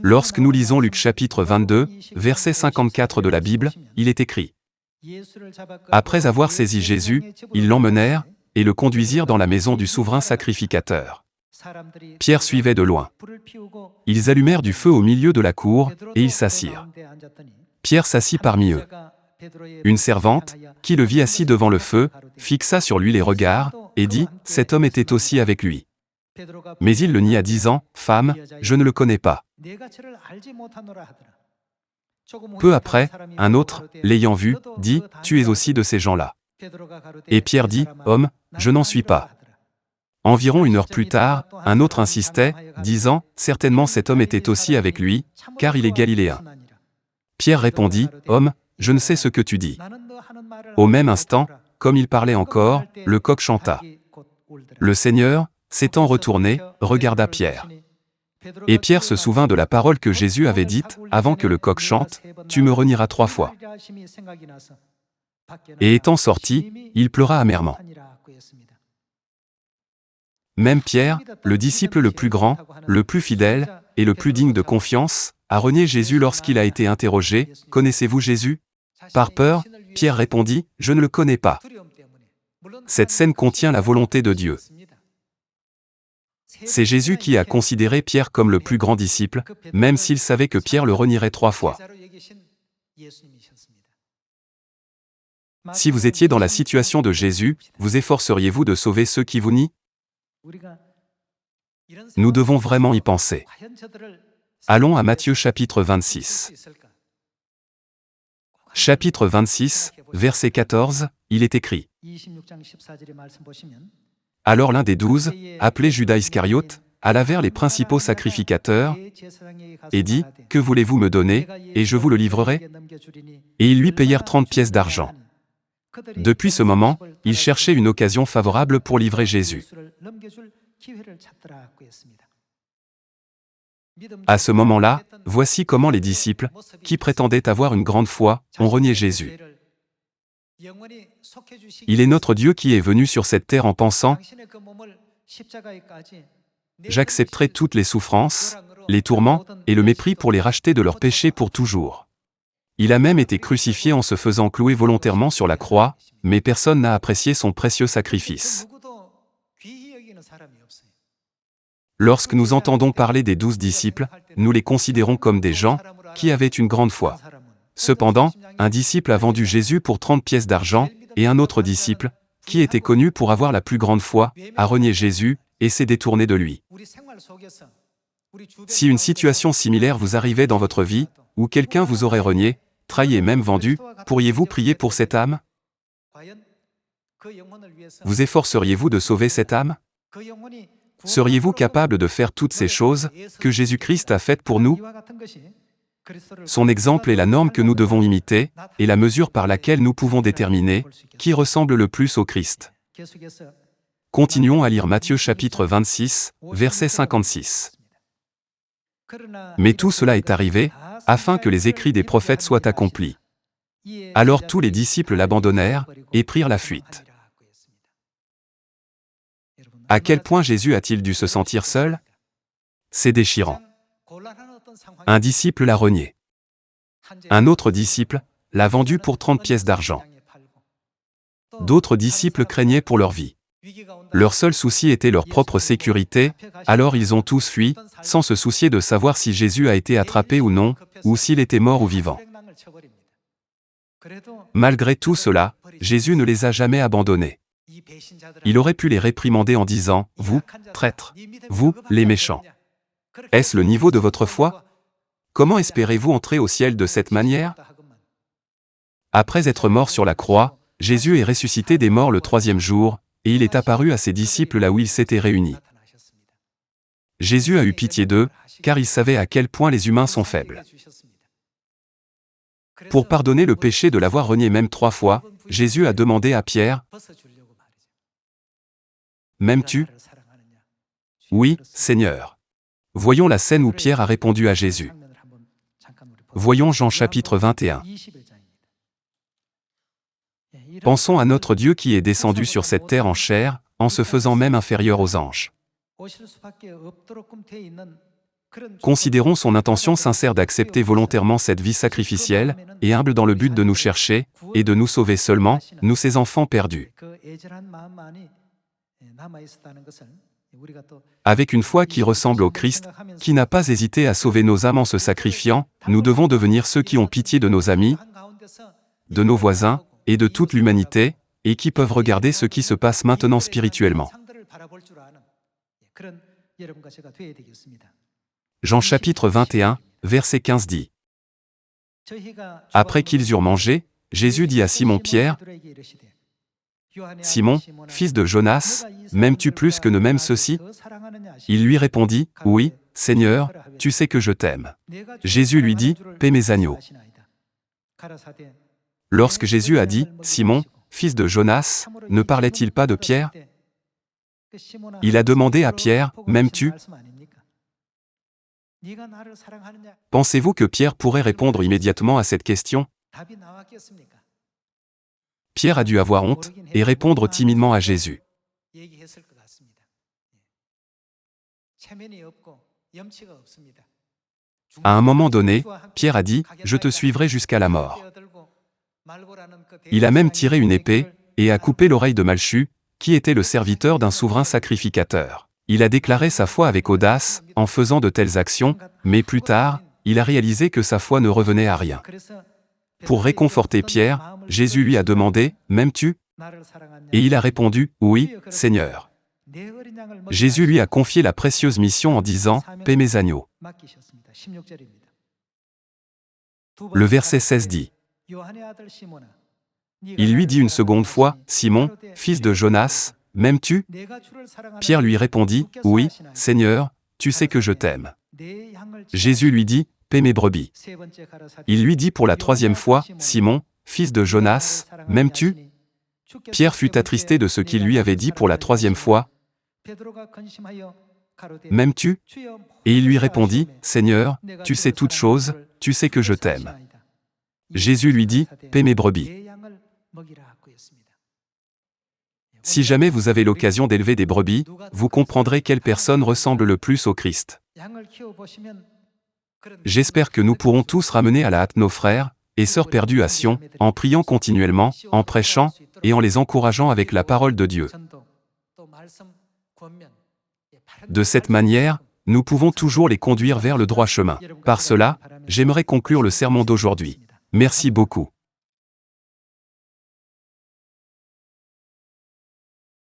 Lorsque nous lisons Luc chapitre 22, verset 54 de la Bible, il est écrit: Après avoir saisi Jésus, ils l'emmenèrent et le conduisirent dans la maison du souverain sacrificateur. Pierre suivait de loin. Ils allumèrent du feu au milieu de la cour et ils s'assirent. Pierre s'assit parmi eux. Une servante, qui le vit assis devant le feu, fixa sur lui les regards et dit: Cet homme était aussi avec lui. Mais il le nia disant: Femme, je ne le connais pas. Peu après, un autre, l'ayant vu, dit: Tu es aussi de ces gens-là. Et Pierre dit: Homme, je n'en suis pas. Environ 1 heure plus tard, un autre insistait, disant: Certainement cet homme était aussi avec lui, car il est galiléen. Pierre répondit: Homme, je ne sais ce que tu dis. Au même instant, comme il parlait encore, le coq chanta. Le Seigneur, s'étant retourné, regarda Pierre. Et Pierre se souvint de la parole que Jésus avait dite, avant que le coq chante: Tu me renieras 3 fois. Et étant sorti, il pleura amèrement. Même Pierre, le disciple le plus grand, le plus fidèle, et le plus digne de confiance, a renié Jésus lorsqu'il a été interrogé: Connaissez-vous Jésus? Par peur, Pierre répondit: Je ne le connais pas. Cette scène contient la volonté de Dieu. C'est Jésus qui a considéré Pierre comme le plus grand disciple, même s'il savait que Pierre le renierait 3 fois. Si vous étiez dans la situation de Jésus, vous efforceriez-vous de sauver ceux qui vous nient? Nous devons vraiment y penser. Allons à Matthieu chapitre 26. Chapitre 26, verset 14, il est écrit: Alors l'un des 12, appelé Judas Iscariote, alla vers les principaux sacrificateurs et dit: Que voulez-vous me donner, et je vous le livrerai? Et ils lui payèrent 30 pièces d'argent. Depuis ce moment, il cherchait une occasion favorable pour livrer Jésus. À ce moment-là, voici comment les disciples, qui prétendaient avoir une grande foi, ont renié Jésus. Il est notre Dieu qui est venu sur cette terre en pensant: J'accepterai toutes les souffrances, les tourments et le mépris pour les racheter de leurs péchés pour toujours. Il a même été crucifié en se faisant clouer volontairement sur la croix, mais personne n'a apprécié son précieux sacrifice. Lorsque nous entendons parler des 12 disciples, nous les considérons comme des gens qui avaient une grande foi. Cependant, un disciple a vendu Jésus pour 30 pièces d'argent, et un autre disciple, qui était connu pour avoir la plus grande foi, a renié Jésus et s'est détourné de lui. Si une situation similaire vous arrivait dans votre vie, où quelqu'un vous aurait renié, trahi et même vendu, pourriez-vous prier pour cette âme? Vous efforceriez-vous de sauver cette âme? Seriez-vous capable de faire toutes ces choses que Jésus-Christ a faites pour nous? Son exemple est la norme que nous devons imiter, et la mesure par laquelle nous pouvons déterminer qui ressemble le plus au Christ. Continuons à lire Matthieu chapitre 26, verset 56. Mais tout cela est arrivé, afin que les écrits des prophètes soient accomplis. Alors tous les disciples l'abandonnèrent, et prirent la fuite. À quel point Jésus a-t-il dû se sentir seul? C'est déchirant. Un disciple l'a renié. Un autre disciple l'a vendu pour 30 pièces d'argent. D'autres disciples craignaient pour leur vie. Leur seul souci était leur propre sécurité, alors ils ont tous fui, sans se soucier de savoir si Jésus a été attrapé ou non, ou s'il était mort ou vivant. Malgré tout cela, Jésus ne les a jamais abandonnés. Il aurait pu les réprimander en disant: Vous, traîtres, vous, les méchants. Est-ce le niveau de votre foi? Comment espérez-vous entrer au ciel de cette manière? Après être mort sur la croix, Jésus est ressuscité des morts le 3e jour, et il est apparu à ses disciples là où ils s'étaient réunis. Jésus a eu pitié d'eux, car il savait à quel point les humains sont faibles. Pour pardonner le péché de l'avoir renié même 3 fois, Jésus a demandé à Pierre: M'aimes-tu? Oui, Seigneur. Voyons la scène où Pierre a répondu à Jésus. Voyons Jean chapitre 21. Pensons à notre Dieu qui est descendu sur cette terre en chair, en se faisant même inférieur aux anges. Considérons son intention sincère d'accepter volontairement cette vie sacrificielle et humble dans le but de nous chercher et de nous sauver seulement, nous ses enfants perdus. Avec une foi qui ressemble au Christ, qui n'a pas hésité à sauver nos âmes en se sacrifiant, nous devons devenir ceux qui ont pitié de nos amis, de nos voisins et de toute l'humanité, et qui peuvent regarder ce qui se passe maintenant spirituellement. Jean chapitre 21, verset 15 dit. Après qu'ils eurent mangé, Jésus dit à Simon-Pierre, « Simon, fils de Jonas, m'aimes-tu plus que ne m'aiment ceux-ci » Il lui répondit, « Oui, Seigneur, tu sais que je t'aime. » Jésus lui dit, « Paie mes agneaux. » Lorsque Jésus a dit, « Simon, fils de Jonas », ne parlait-il pas de Pierre? Il a demandé à Pierre, « M'aimes-tu » Pensez-vous que Pierre pourrait répondre immédiatement à cette question? Pierre a dû avoir honte et répondre timidement à Jésus. À un moment donné, Pierre a dit, « Je te suivrai jusqu'à la mort. » Il a même tiré une épée et a coupé l'oreille de Malchu, qui était le serviteur d'un souverain sacrificateur. Il a déclaré sa foi avec audace, en faisant de telles actions, mais plus tard, il a réalisé que sa foi ne revenait à rien. Pour réconforter Pierre, Jésus lui a demandé, « M'aimes-tu » Et il a répondu, « Oui, Seigneur. » Jésus lui a confié la précieuse mission en disant, « Paie mes agneaux. » Le verset 16 dit. Il lui dit une seconde fois, « Simon, fils de Jonas, m'aimes-tu » Pierre lui répondit, « Oui, Seigneur, tu sais que je t'aime. » Jésus lui dit, « Paie mes brebis. » Il lui dit pour la troisième fois, « Simon, fils de Jonas, m'aimes-tu » Pierre fut attristé de ce qu'il lui avait dit pour la troisième fois, « M'aimes-tu » Et il lui répondit, « Seigneur, tu sais toutes choses, tu sais que je t'aime. » Jésus lui dit, « Paie mes brebis. » Si jamais vous avez l'occasion d'élever des brebis, vous comprendrez quelle personne ressemble le plus au Christ. J'espère que nous pourrons tous ramener à la hâte nos frères et sœurs perdus à Sion, en priant continuellement, en prêchant et en les encourageant avec la parole de Dieu. De cette manière, nous pouvons toujours les conduire vers le droit chemin. Par cela, j'aimerais conclure le sermon d'aujourd'hui. Merci beaucoup.